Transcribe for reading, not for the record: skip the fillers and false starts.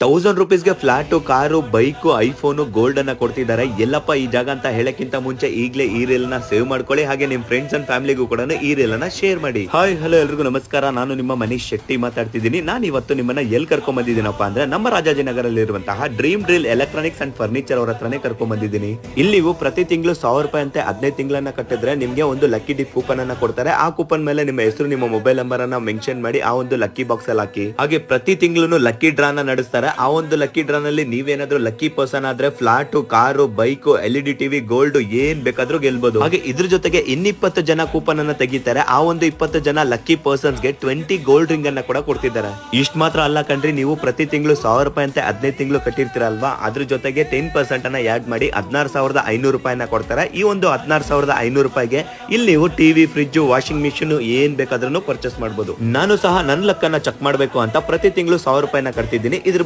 1000 ರೂಪೀಸ್ಗೆ flat, car, bike, iPhone, gold ಅನ್ನ ಕೊಡ್ತಿದ್ದಾರೆ. ಎಲ್ಲಪ್ಪ ಈ ಜಾಗ ಅಂತ ಹೇಳಕ್ಕಿಂತ ಮುಂಚೆ ಈಗಲೇ ಈ ರೀಲ್ ನ ಸೇವ್ ಮಾಡ್ಕೊಳ್ಳಿ. ಹಾಗೆ ನಿಮ್ ಫ್ರೆಂಡ್ಸ್ ಅಂಡ್ ಫ್ಯಾಮಿಲಿಗೂ ಕೂಡ ಈ ರೀಲ್ ಅನ್ನ ಶೇರ್ ಮಾಡಿ. ಹಾಯ್ ಹಲೋ ಎಲ್ರಿಗೂ ನಮಸ್ಕಾರ. ನಾನು ನಿಮ್ಮ ಮನೀಶ್ ಶೆಟ್ಟಿ ಮಾತಾಡ್ತಿದ್ದೀನಿ. ನಾನು ಇವತ್ತು ನಿಮ್ಮನ್ನ ಎಲ್ಲಿ ಕರ್ಕೊಂಡ್ ಬಂದಿದ್ದೀನಪ್ಪ ಅಂದ್ರೆ ನಮ್ಮ ರಾಜಾಜಿನಗರಲ್ಲಿ ಇರುವಂತಹ dream drill electronics and furniture ಅವ್ರ ಹತ್ರನೇ ಕರ್ಕೊಂಡ್ ಬಂದಿದ್ದೀನಿ. ಇಲ್ಲಿ ನೀವು ಪ್ರತಿ ತಿಂಗಳು 1000 ರೂಪಾಯಿ ಅಂತೆ 15 ತಿಂಗಳನ್ನ ಕಟ್ಟಿದ್ರೆ ನಿಮ್ಗೆ ಒಂದು ಲಕ್ಕಿ ಡಿಪ್ ಕೂಪನ್ ಅನ್ನ ಕೊಡ್ತಾರೆ. ಆ ಕೂಪನ್ ಮೇಲೆ ನಿಮ್ಮ ಹೆಸರು, ನಿಮ್ಮ ಮೊಬೈಲ್ ನಂಬರ್ ಅನ್ನ ಮೆನ್ಷನ್ ಮಾಡಿ ಆ ಒಂದು ಲಕ್ಕಿ ಬಾಕ್ಸ್ ಅಲ್ಲಿ ಹಾಕಿ. ಹಾಗೆ ಪ್ರತಿ ತಿಂಗಳು ಲಕ್ಕಿ ಡ್ರಾನ ನಡೆಸ್ತಾರೆ. ಆ ಒಂದು ಲಕ್ಕಿ ಡ್ರಾ ನಲ್ಲಿ ನೀವೇನಾದ್ರೂ ಲಕ್ಕಿ ಪರ್ಸನ್ ಆದ್ರೆ flat, car, bike, LED TV, gold ಏನ್ ಬೇಕಾದ್ರೂ ಗೆಲ್ಬಹುದು. ಹಾಗೆ ಇದ್ರ ಜೊತೆಗೆ 20 ಜನ ಕೂಪನ್ ಅನ್ನ ತೆಗಿತಾರೆ. ಆ ಒಂದು 20 ಜನ ಲಕ್ಕಿ ಪರ್ಸನ್ಸ್ ಗೆ 20 ಗೋಲ್ಡ್ ರಿಂಗ್ ಅನ್ನ ಕೂಡ ಕೊಡ್ತಿದ್ದಾರೆ. ಇಷ್ಟ ಮಾತ್ರ ಅಲ್ಲ ಕಣ್ರಿ, ನೀವು ಪ್ರತಿ ತಿಂಗಳು 1000 ರೂಪಾಯಿ ಅಂತ 15 ತಿಂಗಳು ಕಟ್ಟಿರ್ತೀರಲ್ವಾ, ಅದ್ರ ಜೊತೆಗೆ 10% ಅನ್ನ ಆಡ್ ಮಾಡಿ 16,500 ರೂಪಾಯಿನ ಕೊಡ್ತಾರೆ. ಈ ಒಂದು 16,500 ರೂಪಾಯಿಗೆ ಇಲ್ಲಿ ನೀವು ಟಿವಿ, ಫ್ರಿಡ್ಜ್, ವಾಷಿಂಗ್ ಮಿಷಿನ್ ಏನ್ ಬೇಕಾದ್ರೂ ಪರ್ಚೇಸ್ ಮಾಡಬಹುದು. ನಾನು ಸಹ ನನ್ನ ಲಕ್ಕನ್ನ ಚೆಕ್ ಮಾಡಬೇಕು ಅಂತ ಪ್ರತಿ ತಿಂಗಳು 1000 ರೂಪಾಯಿನ ಕಟ್ತಿದ್ದೀನಿ. ಇದ್ರ